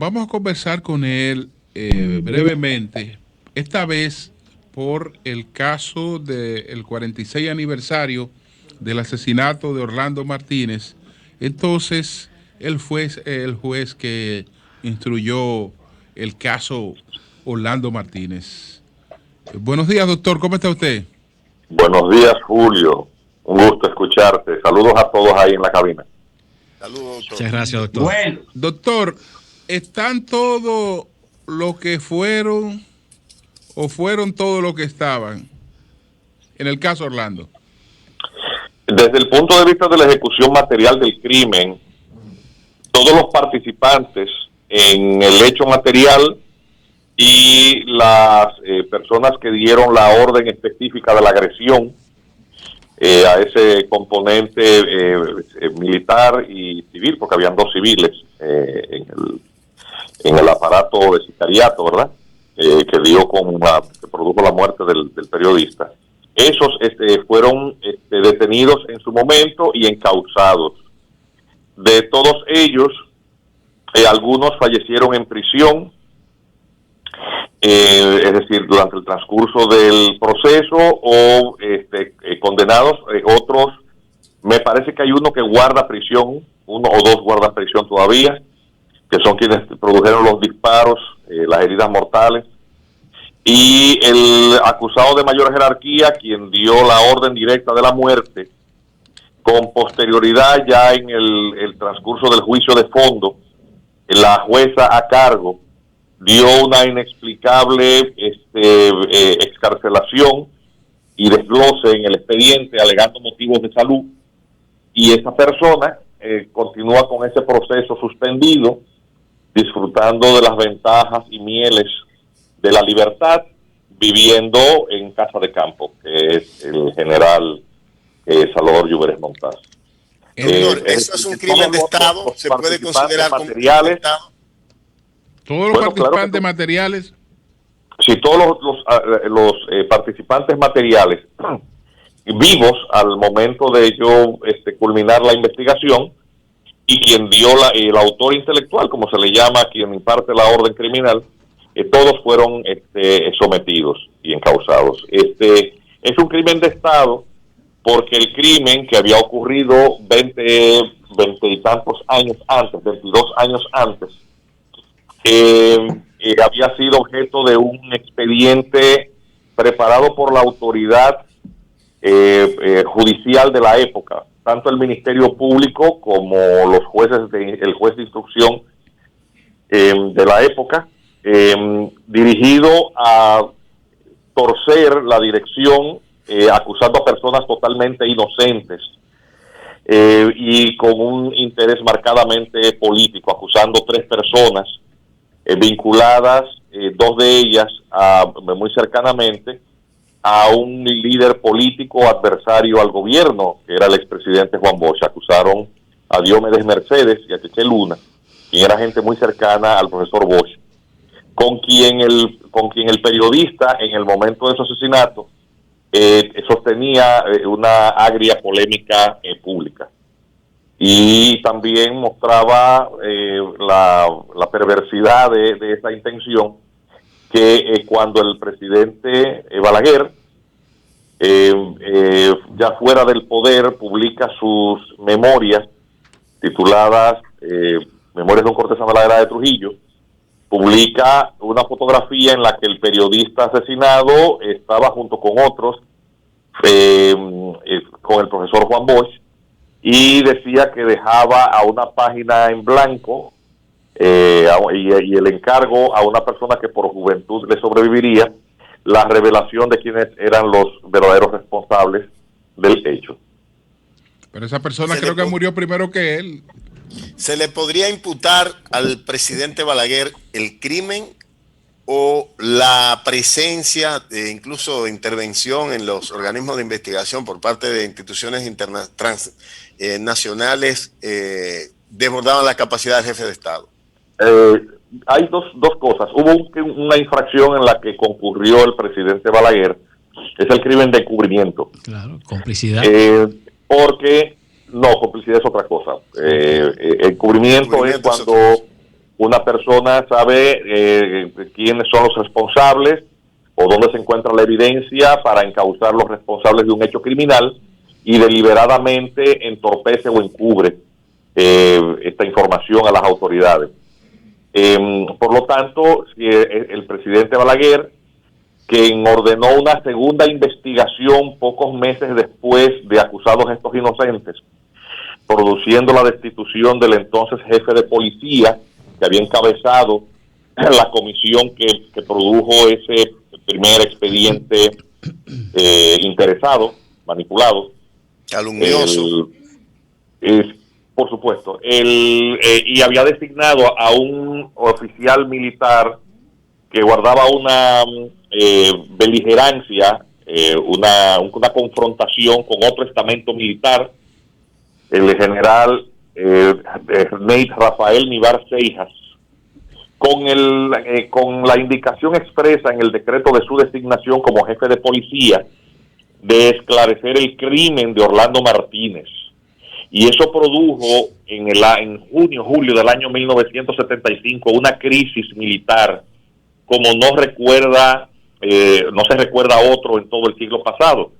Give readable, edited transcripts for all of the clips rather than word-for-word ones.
Vamos a conversar con él brevemente, esta vez por el caso del 46 aniversario del asesinato de Orlando Martínez. Entonces, él fue el juez que instruyó el caso Orlando Martínez. Buenos días, doctor, ¿cómo está usted? Buenos días, Julio. Un gusto escucharte. Saludos a todos ahí en la cabina. Saludos, doctor. Muchas gracias, doctor. Bueno, doctor, ¿están todos los que fueron o fueron todos los que estaban en el caso Orlando? Desde el punto de vista de la ejecución material del crimen, todos los participantes en el hecho material y las personas que dieron la orden específica de la agresión a ese componente militar y civil, porque habían dos civiles en el aparato de sicariato, ¿verdad? Que produjo la muerte del periodista. Esos fueron detenidos en su momento y encausados. De todos ellos, algunos fallecieron en prisión, es decir, durante el transcurso del proceso, o condenados. Otros, me parece que hay uno que guarda prisión, uno o dos guardan prisión todavía, que son quienes produjeron los disparos, las heridas mortales. Y el acusado de mayor jerarquía, quien dio la orden directa de la muerte, con posterioridad ya en el transcurso del juicio de fondo, la jueza a cargo dio una inexplicable excarcelación y desglose en el expediente alegando motivos de salud, y esa persona continúa con ese proceso suspendido, disfrutando de las ventajas y mieles de la libertad, viviendo en casa de campo, que es el general Salvador Llúveres Montaz. Doctor, ¿eso es un crimen de Estado? ¿Se puede considerar como un crimen de Estado? Todos los participantes materiales. Sí, todos los participantes materiales vivos al momento de yo culminar la investigación, y quien dio el autor intelectual, como se le llama, quien imparte la orden criminal, todos fueron sometidos y encausados. Es un crimen de Estado porque el crimen, que había ocurrido 20 y tantos años antes, 22 años antes, había sido objeto de un expediente preparado por la autoridad judicial de la época, tanto el Ministerio Público como los jueces, el juez de instrucción de la época, dirigido a torcer la dirección, acusando a personas totalmente inocentes, y con un interés marcadamente político, acusando 3 personas vinculadas, 2 de ellas muy cercanamente a un líder político adversario al gobierno, que era el expresidente Juan Bosch. Acusaron a Diomedes Mercedes y a Cheche Luna, quien era gente muy cercana al profesor Bosch, con quien el periodista, en el momento de su asesinato, sostenía una agria polémica pública. Y también mostraba la perversidad de esa intención, que cuando el presidente Balaguer, ya fuera del poder, publica sus memorias tituladas Memorias de un cortesano de la era de Trujillo, publica una fotografía en la que el periodista asesinado estaba junto con otros, con el profesor Juan Bosch, y decía que dejaba a una página en blanco y el encargo a una persona que por juventud le sobreviviría, la revelación de quiénes eran los verdaderos responsables del hecho. Pero esa persona creo que murió primero que él. ¿Se le podría imputar al presidente Balaguer el crimen o la presencia de incluso intervención en los organismos de investigación por parte de instituciones transnacionales desbordaban la capacidad del jefe de Estado? Hay dos cosas. Hubo una infracción en la que concurrió el presidente Balaguer, es el crimen de encubrimiento. Claro, complicidad. Porque, no, complicidad es otra cosa. Encubrimiento es cuando una persona sabe quiénes son los responsables o dónde se encuentra la evidencia para encauzar los responsables de un hecho criminal y deliberadamente entorpece o encubre esta información a las autoridades. Por lo tanto, si el presidente Balaguer, quien ordenó una segunda investigación pocos meses después de acusados estos inocentes, produciendo la destitución del entonces jefe de policía que había encabezado la comisión que produjo ese primer expediente interesado, manipulado, calumnioso, por supuesto, y había designado a un oficial militar que guardaba una beligerancia, una confrontación con otro estamento militar, el general Nate Rafael Nivar Seijas, con la indicación expresa en el decreto de su designación como jefe de policía de esclarecer el crimen de Orlando Martínez. Y eso produjo en junio, julio del año 1975 una crisis militar como no se recuerda otro en todo el siglo pasado,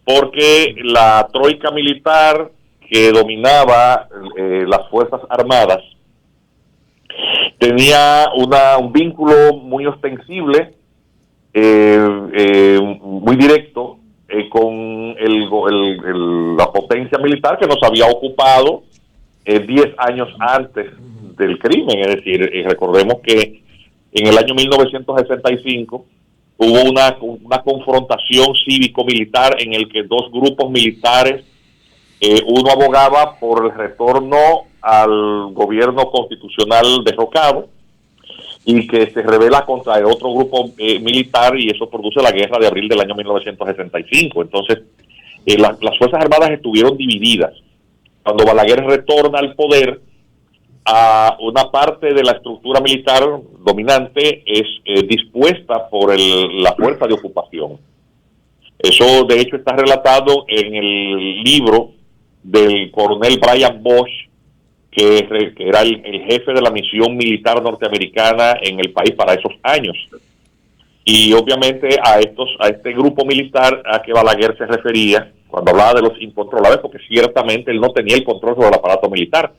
porque la troika militar que dominaba las Fuerzas Armadas tenía un vínculo muy ostensible, muy directo, con la potencia militar que nos había ocupado 10 años antes del crimen. Es decir, recordemos que en el año 1965 hubo una confrontación cívico-militar en el que dos grupos militares, uno abogaba por el retorno al gobierno constitucional derrocado y que se rebela contra el otro grupo militar, y eso produce la guerra de abril del año 1965. Entonces, las Fuerzas Armadas estuvieron divididas. Cuando Balaguer retorna al poder, a una parte de la estructura militar dominante es dispuesta por la fuerza de ocupación. Eso, de hecho, está relatado en el libro del coronel Brian Bosch, que era el jefe de la misión militar norteamericana en el país para esos años. Y obviamente a este grupo militar a que Balaguer se refería cuando hablaba de los incontrolables, porque ciertamente él no tenía el control sobre el aparato militar.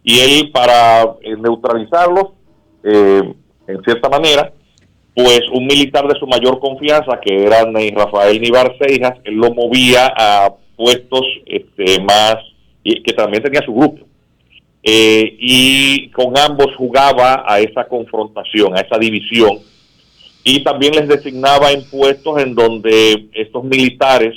Y él, para neutralizarlos, en cierta manera, pues un militar de su mayor confianza, que era Rafael Nivar Seijas, él lo movía a puestos más, y que también tenía su grupo. Y con ambos jugaba a esa confrontación, a esa división, y también les designaba en puestos en donde estos militares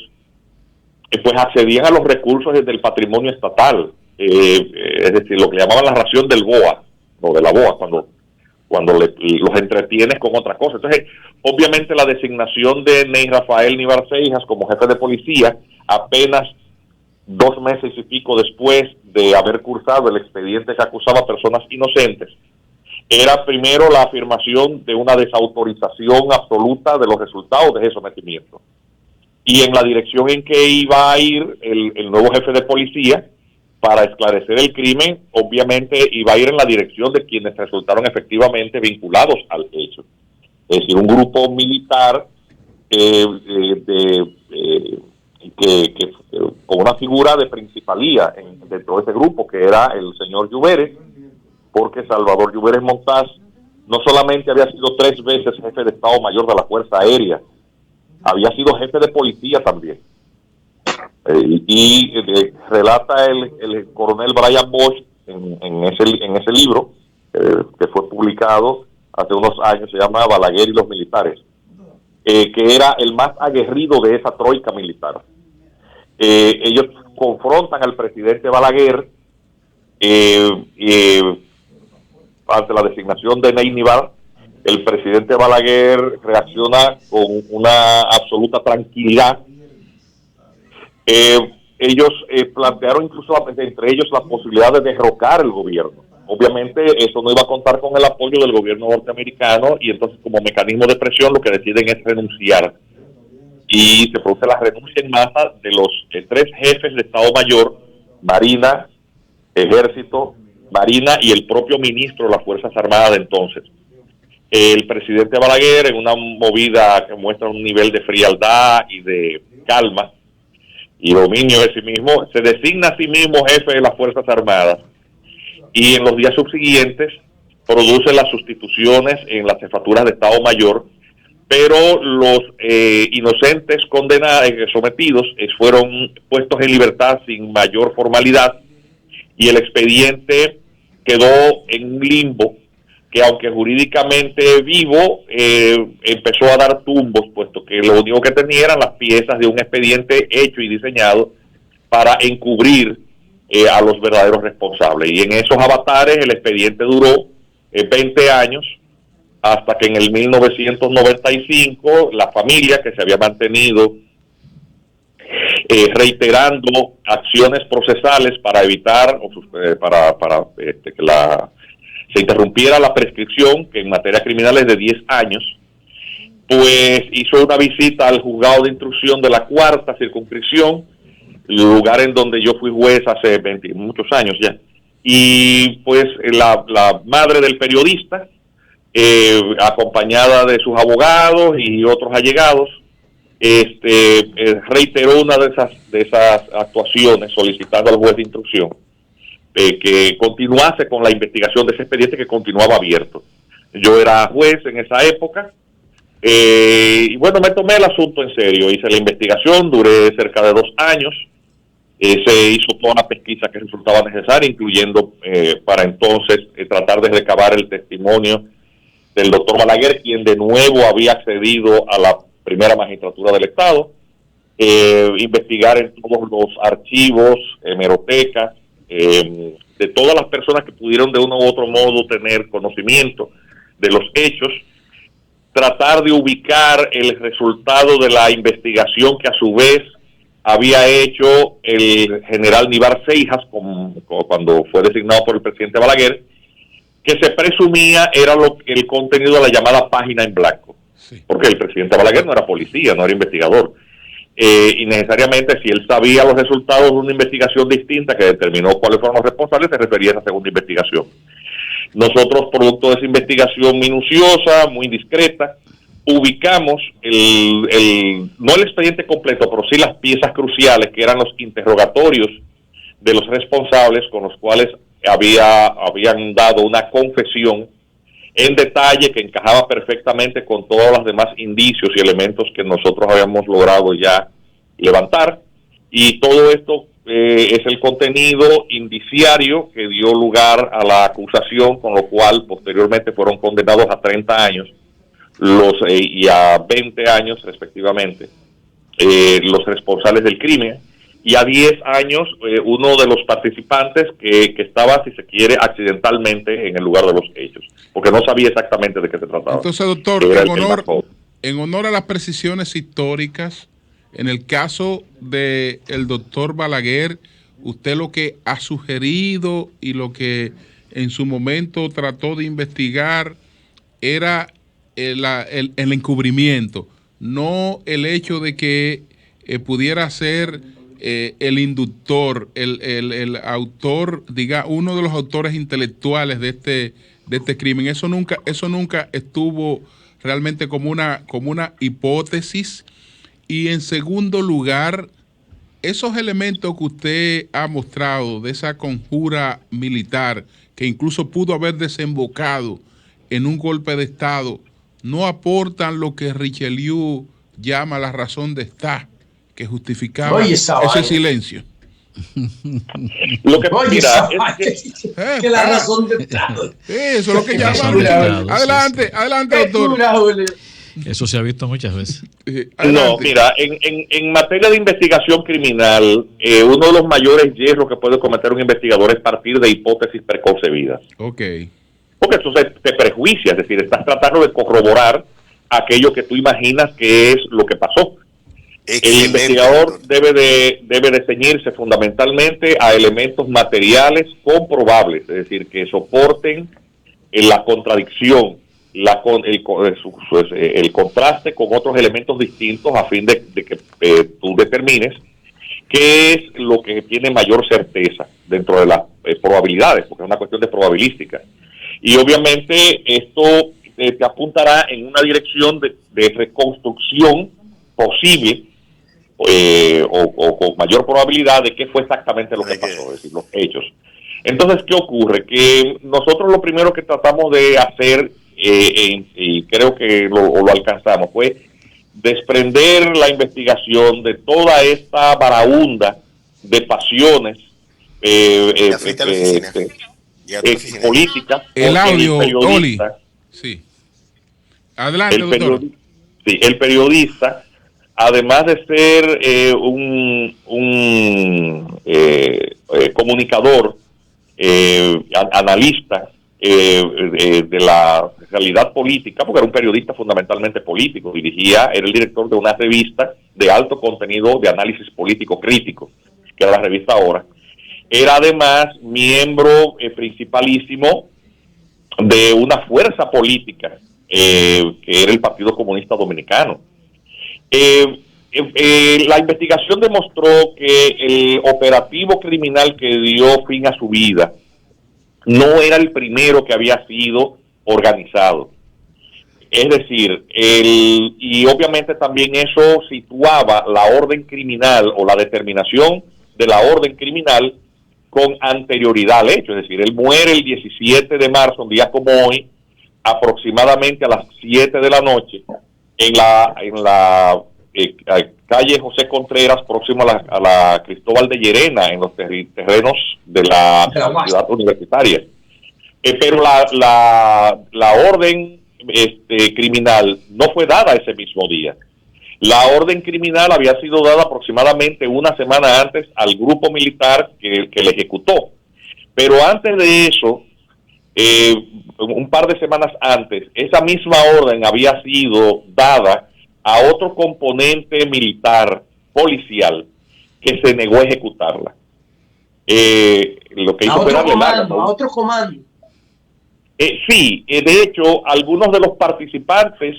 pues accedían a los recursos del patrimonio estatal, es decir, lo que llamaban la ración del BOA, o de la BOA, cuando los entretienes con otra cosa. Entonces, obviamente la designación de Ney Rafael Nivar Seijas como jefe de policía, apenas 2 meses y pico después de haber cursado el expediente que acusaba a personas inocentes, era primero la afirmación de una desautorización absoluta de los resultados de ese sometimiento. Y en la dirección en que iba a ir el nuevo jefe de policía para esclarecer el crimen, obviamente iba a ir en la dirección de quienes resultaron efectivamente vinculados al hecho. Es decir, un grupo militar con una figura de principalía dentro de ese grupo, que era el señor Lluveres, porque Salvador Lluveres Montaz no solamente había sido 3 veces jefe de Estado Mayor de la Fuerza Aérea, había sido jefe de policía también. Relata el coronel Brian Bosch en ese libro, que fue publicado hace unos años, se llama Balaguer y los militares, que era el más aguerrido de esa troika militar. Ellos confrontan al presidente Balaguer ante la designación de Ney Nivar. El presidente Balaguer reacciona con una absoluta tranquilidad. Ellos plantearon incluso entre ellos la posibilidad de derrocar el gobierno. Obviamente eso no iba a contar con el apoyo del gobierno norteamericano, y entonces, como mecanismo de presión, lo que deciden es renunciar. Y se produce la renuncia en masa de los 3 jefes de Estado Mayor: Marina, Ejército Marina y el propio ministro de las Fuerzas Armadas de entonces. El presidente Balaguer, en una movida que muestra un nivel de frialdad y de calma y dominio de sí mismo, se designa a sí mismo jefe de las Fuerzas Armadas y en los días subsiguientes produce las sustituciones en las jefaturas de Estado Mayor, pero los inocentes condenados, sometidos, fueron puestos en libertad sin mayor formalidad y el expediente quedó en un limbo que, aunque jurídicamente vivo, empezó a dar tumbos, puesto que lo único que tenía eran las piezas de un expediente hecho y diseñado para encubrir a los verdaderos responsables. Y en esos avatares el expediente duró 20 años, hasta que en el 1995 la familia, que se había mantenido reiterando acciones procesales para evitar que se interrumpiera la prescripción, que en materia criminal es de 10 años, pues hizo una visita al juzgado de instrucción de la 4ª circunscripción, lugar en donde yo fui juez hace muchos años ya. Y pues la madre del periodista, acompañada de sus abogados y otros allegados, reiteró una de esas actuaciones, solicitando al juez de instrucción que continuase con la investigación de ese expediente que continuaba abierto. Yo era juez en esa época, y bueno, me tomé el asunto en serio, hice la investigación, duré cerca de 2 años, se hizo toda la pesquisa que resultaba necesaria, incluyendo para entonces tratar de recabar el testimonio del doctor Balaguer, quien de nuevo había accedido a la primera magistratura del Estado, investigar en todos los archivos, hemerotecas, de todas las personas que pudieron de uno u otro modo tener conocimiento de los hechos, tratar de ubicar el resultado de la investigación que a su vez había hecho el general Nivar Seijas cuando fue designado por el presidente Balaguer, que se presumía era el contenido de la llamada página en blanco, sí. Porque el presidente Balaguer no era policía, no era investigador, y necesariamente si él sabía los resultados de una investigación distinta que determinó cuáles fueron los responsables, se refería a esa segunda investigación. Nosotros, producto de esa investigación minuciosa, muy discreta, ubicamos no el expediente completo, pero sí las piezas cruciales, que eran los interrogatorios de los responsables, con los cuales habían dado una confesión en detalle que encajaba perfectamente con todos los demás indicios y elementos que nosotros habíamos logrado ya levantar, y todo esto es el contenido indiciario que dio lugar a la acusación, con lo cual posteriormente fueron condenados a 30 años y a 20 años respectivamente los responsables del crimen, y a 10 años uno de los participantes que estaba, si se quiere, accidentalmente en el lugar de los hechos, porque no sabía exactamente de qué se trataba. Entonces, doctor, en honor a las precisiones históricas, en el caso del doctor Balaguer, usted lo que ha sugerido y lo que en su momento trató de investigar era el encubrimiento, no el hecho de que pudiera ser el inductor, el autor, uno de los autores intelectuales de este crimen. Eso nunca estuvo realmente como una hipótesis. Y en segundo lugar, esos elementos que usted ha mostrado de esa conjura militar, que incluso pudo haber desembocado en un golpe de Estado, no aportan lo que Richelieu llama la razón de estar, que justificaba ese silencio. Lo que mira es que la razón de Estado. Eso es lo que llaman. Adelante, doctor. Eso se ha visto muchas veces. No, mira, en materia de investigación criminal, uno de los mayores hierros que puede cometer un investigador es partir de hipótesis preconcebidas. Okay. Porque eso te prejuicia, es decir, estás tratando de corroborar aquello que tú imaginas que es lo que pasó. El investigador debe de ceñirse fundamentalmente a elementos materiales comprobables, es decir, que soporten la contradicción, el contraste con otros elementos distintos, a fin de que tú determines qué es lo que tiene mayor certeza. dentro de las probabilidades, porque es una cuestión de probabilística. Y obviamente esto te apuntará en una dirección de reconstrucción posible o con mayor probabilidad de qué fue exactamente lo que pasó, es decir, los hechos. Entonces, ¿qué ocurre? Que nosotros lo primero que tratamos de hacer, y creo que lo alcanzamos, fue desprender la investigación de toda esta varaunda de pasiones políticas. El audio, Oli. Sí. Adelante, doctor. Sí, el periodista, además de ser un comunicador, analista de la realidad política, porque era un periodista fundamentalmente político, era el director de una revista de alto contenido de análisis político crítico, que era la revista Ahora. Era además miembro principalísimo de una fuerza política, que era el Partido Comunista Dominicano. La investigación demostró que el operativo criminal que dio fin a su vida no era el primero que había sido organizado. Es decir, y obviamente también eso situaba la orden criminal o la determinación de la orden criminal con anterioridad al hecho. Es decir, él muere el 17 de marzo, un día como hoy, aproximadamente a las 7 de la noche, en la calle José Contreras, próximo a la Cristóbal de Llerena, en los terrenos de la ciudad universitaria. Pero la orden criminal no fue dada ese mismo día. La orden criminal había sido dada aproximadamente una semana antes al grupo militar que la ejecutó. Pero antes de eso, un par de semanas antes, esa misma orden había sido dada a otro componente militar policial que se negó a ejecutarla. Lo que hizo fue darle larga, a otro comando. Sí, de hecho, algunos de los participantes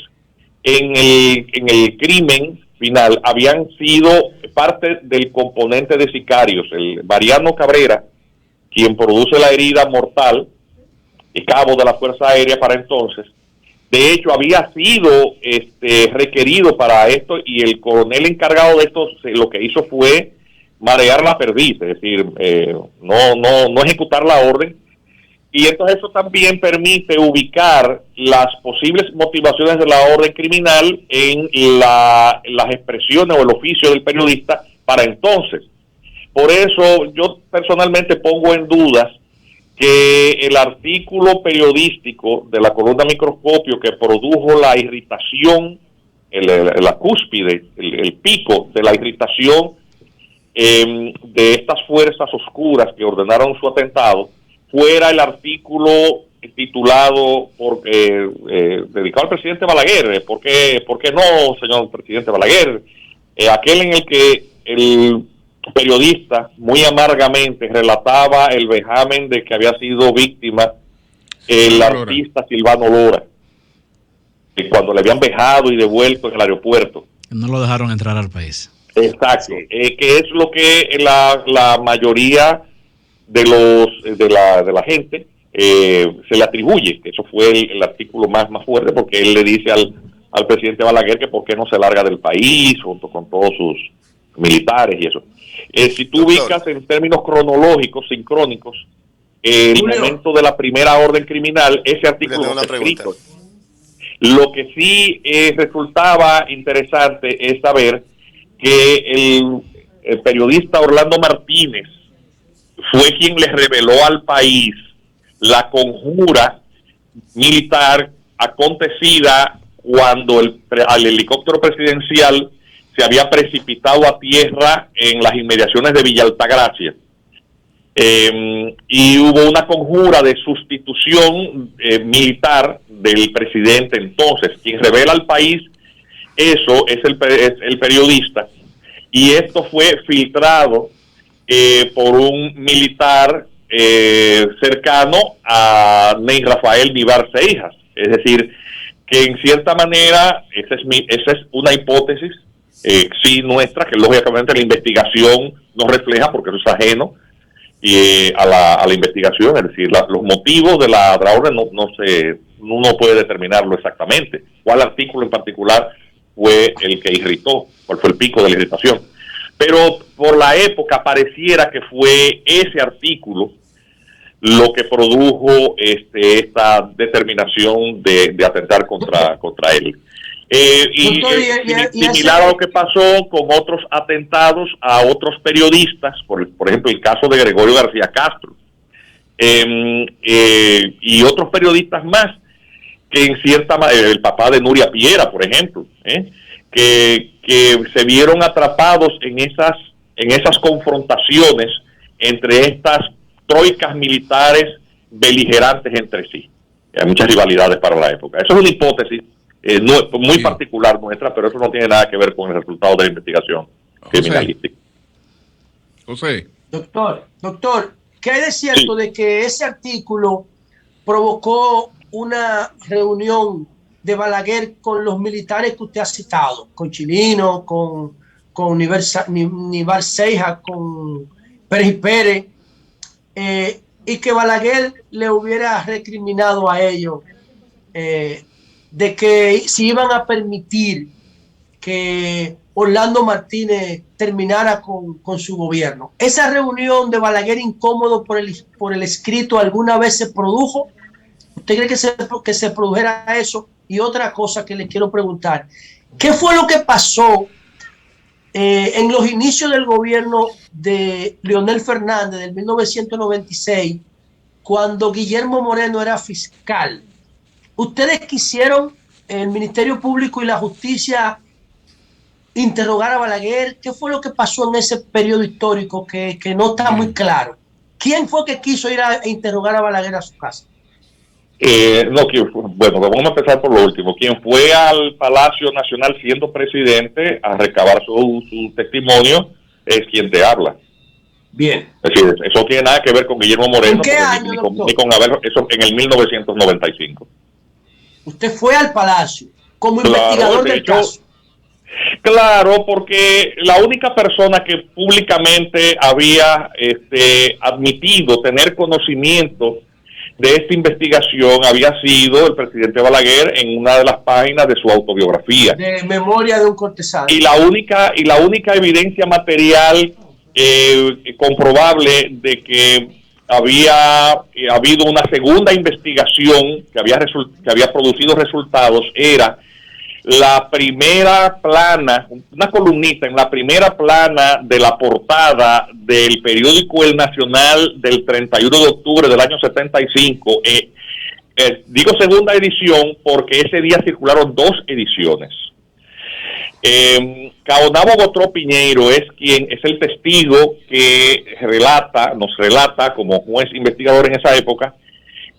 en el crimen final habían sido parte del componente de sicarios. El Mariano Cabrera, quien produce la herida mortal, cabo de la Fuerza Aérea para entonces, de hecho había sido requerido para esto, y el coronel encargado de esto lo que hizo fue marear la perdiz, es decir, no ejecutar la orden. Y entonces eso también permite ubicar las posibles motivaciones de la orden criminal en las expresiones o el oficio del periodista para entonces. Por eso yo personalmente pongo en dudas que el artículo periodístico de la columna Microscopio que produjo la irritación, la cúspide, el pico de la irritación de estas fuerzas oscuras que ordenaron su atentado, fuera el artículo titulado dedicado al presidente Balaguer. ¿Por qué no, señor presidente Balaguer? Aquel en el que el periodista muy amargamente relataba el vejamen de que había sido víctima el artista Silvano Lora, cuando le habían vejado y devuelto en el aeropuerto. No lo dejaron entrar al país. Exacto, que es lo que la mayoría de la gente se le atribuye, que eso fue el artículo más fuerte, porque él le dice al presidente Balaguer que por qué no se larga del país junto con todos sus militares y eso. Si tú ubicas en términos cronológicos, sincrónicos, el momento de la primera orden criminal, ese artículo no está escrito. Lo que sí resultaba interesante es saber que el periodista Orlando Martínez fue quien le reveló al país la conjura militar acontecida cuando al helicóptero presidencial se había precipitado a tierra en las inmediaciones de Villa Altagracia. Y hubo una conjura de sustitución militar del presidente entonces. Quien revela al país eso es el periodista, y esto fue filtrado por un militar cercano a Ney Rafael Vivar Seijas. Es decir, que en cierta manera esa es una hipótesis sí nuestra, que lógicamente la investigación nos refleja porque eso es ajeno, a la investigación, es decir, los motivos de la orden no puede determinarlo exactamente. ¿Cuál artículo en particular fue el que irritó? ¿Cuál fue el pico de la irritación? Pero por la época pareciera que fue ese artículo lo que produjo esta determinación de atentar contra él. Similar a lo que pasó con otros atentados a otros periodistas, por ejemplo el caso de Gregorio García Castro, y otros periodistas más, que en cierta manera, el papá de Nuria Piera, por ejemplo, que se vieron atrapados en esas confrontaciones entre estas troicas militares beligerantes entre sí. Hay muchas rivalidades para la época. Eso es una hipótesis muy particular nuestra, pero eso no tiene nada que ver con el resultado de la investigación criminalística. José. Doctor, ¿qué hay de cierto de que ese artículo provocó una reunión de Balaguer con los militares que usted ha citado, con Chilino, con Nivar Seija, con Pérez, y que Balaguer le hubiera recriminado a ellos de que si iban a permitir que Orlando Martínez terminara con su gobierno? ¿Esa reunión de Balaguer incómodo por el escrito alguna vez se produjo? ¿Usted cree que se produjera eso? Y otra cosa que le quiero preguntar, ¿qué fue lo que pasó en los inicios del gobierno de Leonel Fernández del 1996, cuando Guillermo Moreno era fiscal? ¿Ustedes quisieron, el Ministerio Público y la Justicia, interrogar a Balaguer? ¿Qué fue lo que pasó en ese periodo histórico que no está muy claro? ¿Quién fue que quiso ir a interrogar a Balaguer a su casa? Bueno, vamos a empezar por lo último. Quien fue al Palacio Nacional siendo presidente a recabar su testimonio es quien te habla. Bien. Es decir, eso no tiene nada que ver con Guillermo Moreno. ¿En qué año, ni con Abel, eso en el 1995. Usted fue al Palacio como investigador del caso. Claro, porque la única persona que públicamente había admitido tener conocimiento de esta investigación había sido el presidente Balaguer en una de las páginas de su autobiografía. De Memoria de un cortesano. Y la única evidencia material comprobable de que había habido una segunda investigación que había producido resultados era la primera plana, una columnita en la primera plana de la portada del periódico El Nacional del 31 de octubre del año 75. Digo segunda edición porque ese día circularon 2 ediciones. Caonabo Gotró Piñeiro es el testigo que nos relata como juez investigador en esa época,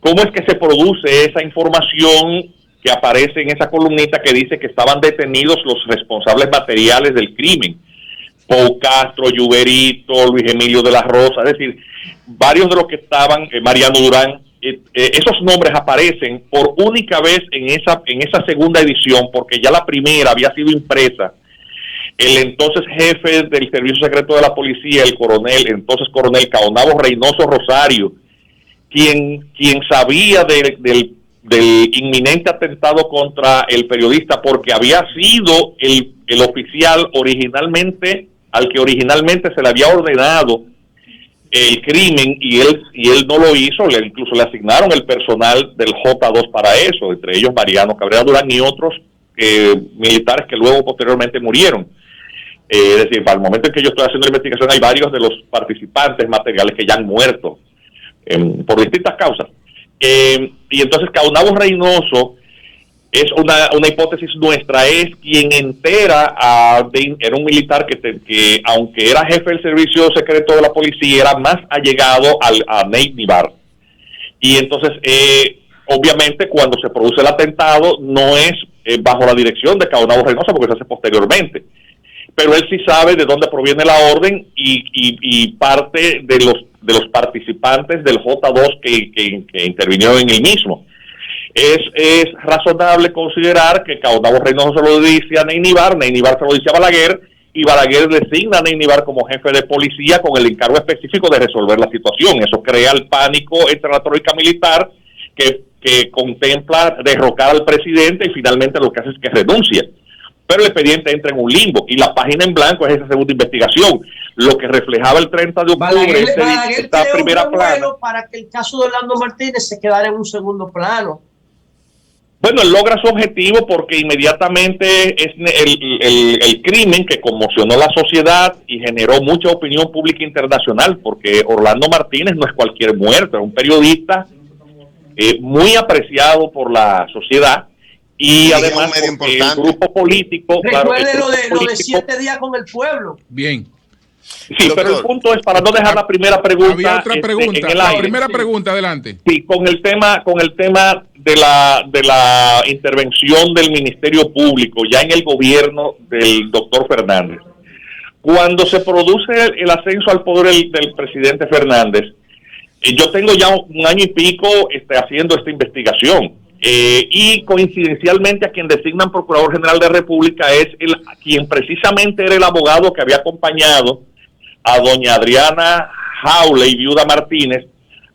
cómo es que se produce esa información que aparece en esa columnita que dice que estaban detenidos los responsables materiales del crimen. Pau Castro, Lluverito, Luis Emilio de la Rosa, es decir, varios de los que estaban, Mariano Durán, esos nombres aparecen por única vez en esa segunda edición, porque ya la primera había sido impresa. El entonces jefe del Servicio Secreto de la Policía, el entonces coronel Caonabo Reynoso Rosario, quien sabía del inminente atentado contra el periodista, porque había sido el oficial al que originalmente se le había ordenado el crimen, y él no lo hizo. Incluso le asignaron el personal del J2 para eso, entre ellos Mariano Cabrera Durán y otros militares que luego posteriormente murieron. Es decir, para el momento en que yo estoy haciendo la investigación hay varios de los participantes materiales que ya han muerto por distintas causas. Y entonces Caonabo Reynoso es una hipótesis nuestra, es quien entera era un militar que aunque era jefe del servicio secreto de la policía, era más allegado a Ney Nivar. Y entonces obviamente cuando se produce el atentado no es bajo la dirección de Caonabo Reynoso, porque se hace posteriormente, pero él sí sabe de dónde proviene la orden y parte de los participantes del J2 que intervinieron en el mismo. Es razonable considerar que Caonabo Reynoso se lo dice a Ney Nivar se lo dice a Balaguer, y Balaguer designa a Neinibar como jefe de policía con el encargo específico de resolver la situación. Eso crea el pánico entre la troika militar que contempla derrocar al presidente y finalmente lo que hace es que renuncia. Pero el expediente entra en un limbo y la página en blanco es esa segunda investigación. Lo que reflejaba el 30 de octubre esta primera plana para que el caso de Orlando Martínez se quedara en un segundo plano. Bueno, él logra su objetivo porque inmediatamente es el crimen que conmocionó la sociedad y generó mucha opinión pública internacional, porque Orlando Martínez no es cualquier muerto, es un periodista muy apreciado por la sociedad y además porque el grupo político... Recuerde lo de 7 días con el pueblo. Bien. Sí, pero el punto es, para no dejar la primera pregunta... Había otra pregunta, la primera pregunta, adelante. Sí, con el tema de la intervención del Ministerio Público, ya en el gobierno del doctor Fernández. Cuando se produce el ascenso al poder del presidente Fernández, yo tengo ya un año y pico haciendo esta investigación, y coincidencialmente a quien designan Procurador General de la República es quien precisamente era el abogado que había acompañado a doña Adriana Jaule y viuda Martínez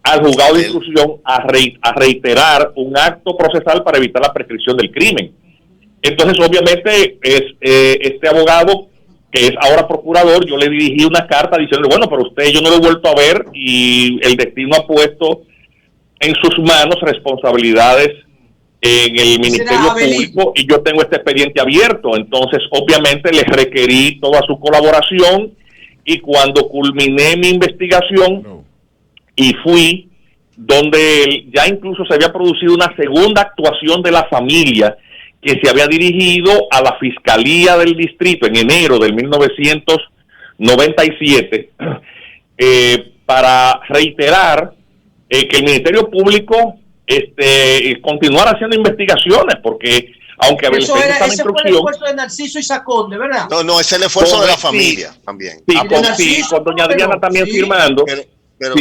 al juzgado de instrucción a reiterar un acto procesal para evitar la prescripción del crimen. Entonces, obviamente, este abogado, que es ahora procurador, yo le dirigí una carta diciendo, bueno, pero yo no lo he vuelto a ver y el destino ha puesto en sus manos responsabilidades en el Ministerio Público y yo tengo este expediente abierto. Entonces, obviamente, les requerí toda su colaboración. Y cuando culminé mi investigación y fui donde ya incluso se había producido una segunda actuación de la familia que se había dirigido a la Fiscalía del Distrito en enero del 1997 para reiterar que el Ministerio Público continuara haciendo investigaciones, porque aunque ese fue el esfuerzo de Narciso y Saconde, ¿verdad? No, es el esfuerzo de la familia también. Sí, con doña Adriana también firmando. Pero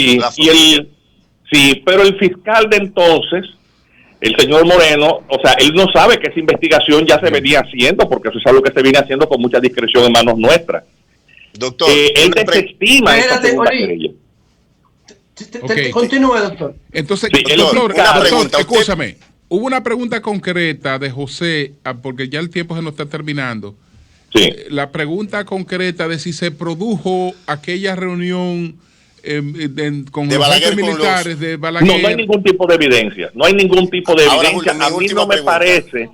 el fiscal de entonces, el señor Moreno, o sea, él no sabe que esa investigación ya se venía haciendo, porque eso es algo que se viene haciendo con mucha discreción en manos nuestras. Doctor, él desestima esa segunda querella. Continúe, doctor. Entonces, doctor, escúchame. Hubo una pregunta concreta de José, porque ya el tiempo se nos está terminando. Sí. La pregunta concreta de si se produjo aquella reunión con los jefes militares de Balaguer. No hay ningún tipo de evidencia. No hay ningún tipo de evidencia. A mí no me parece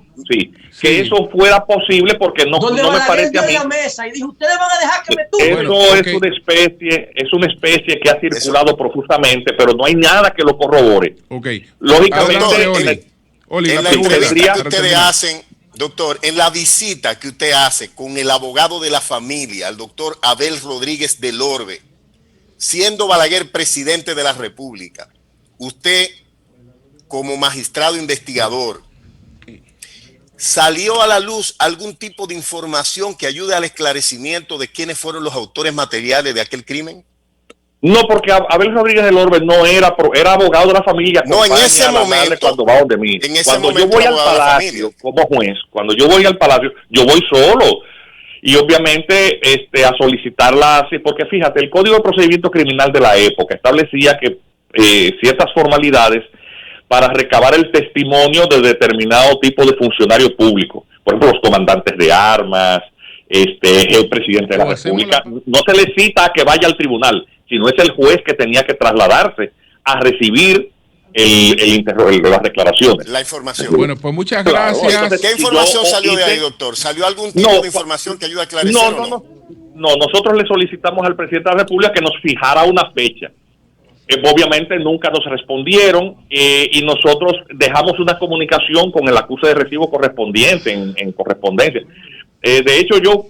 que eso fuera posible, porque no me parece a mí. La mesa y dijo, ustedes van a dejar que me es una especie que ha circulado profusamente, pero no hay nada que lo corrobore. Lógicamente, en la entrevista que ustedes hacen, doctor, en la visita que usted hace con el abogado de la familia, el doctor Abel Rodríguez del Orbe, siendo Balaguer presidente de la República, usted como magistrado investigador, ¿salió a la luz algún tipo de información que ayude al esclarecimiento de quiénes fueron los autores materiales de aquel crimen? No, porque Abel Rodríguez del Orbe no era abogado de la familia. No, en ese momento, cuando va donde mí. Cuando yo voy al palacio como juez, yo voy solo. Y obviamente a solicitarla, porque fíjate, el Código de Procedimiento Criminal de la época establecía que ciertas formalidades para recabar el testimonio de determinado tipo de funcionario público, por ejemplo, los comandantes de armas, el presidente de la República, no se le cita a que vaya al tribunal, sino es el juez que tenía que trasladarse a recibir las declaraciones. La información. Bueno, pues muchas gracias. Entonces, ¿qué información salió de ahí, doctor? ¿Salió algún tipo de información que ayude a aclarecer? No, nosotros le solicitamos al presidente de la República que nos fijara una fecha. Obviamente nunca nos respondieron y nosotros dejamos una comunicación con el acuse de recibo correspondiente en correspondencia. De hecho, yo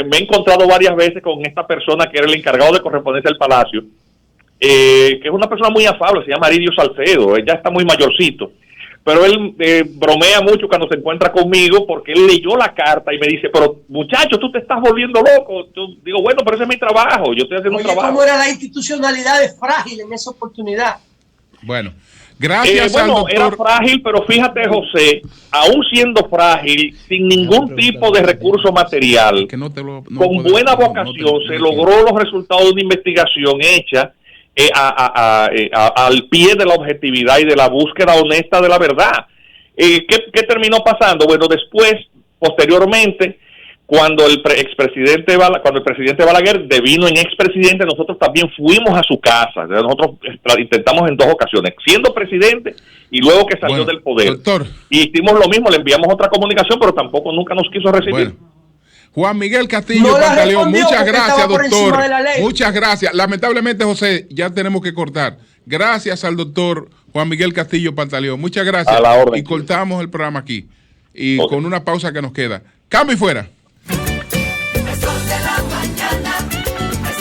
me he encontrado varias veces con esta persona que era el encargado de correspondencia del Palacio, que es una persona muy afable, se llama Aridio Salcedo, él ya está muy mayorcito, pero él bromea mucho cuando se encuentra conmigo porque él leyó la carta y me dice, pero muchacho, tú te estás volviendo loco. Yo digo, bueno, pero ese es mi trabajo, yo estoy haciendo un trabajo. ¿Cómo era la institucionalidad de frágil en esa oportunidad? Bueno, Gracias bueno, al doctor. era frágil, pero fíjate, José, aún siendo frágil, sin ningún tipo de recurso material, Que no con buena vocación, se logró los resultados de una investigación hecha al pie de la objetividad y de la búsqueda honesta de la verdad. ¿Qué terminó pasando? Bueno, después, posteriormente, cuando el presidente Balaguer devino en expresidente, nosotros también fuimos a su casa. Nosotros intentamos en 2 ocasiones, siendo presidente y luego que salió del poder. Doctor. Y hicimos lo mismo, le enviamos otra comunicación, pero tampoco nunca nos quiso recibir. Bueno. Juan Miguel Castillo Pantaleón, muchas gracias, doctor. Muchas gracias. Lamentablemente, José, ya tenemos que cortar. Gracias al doctor Juan Miguel Castillo Pantaleón. Muchas gracias. A la orden. Y cortamos el programa aquí. Y con una pausa que nos queda. Cambio y fuera.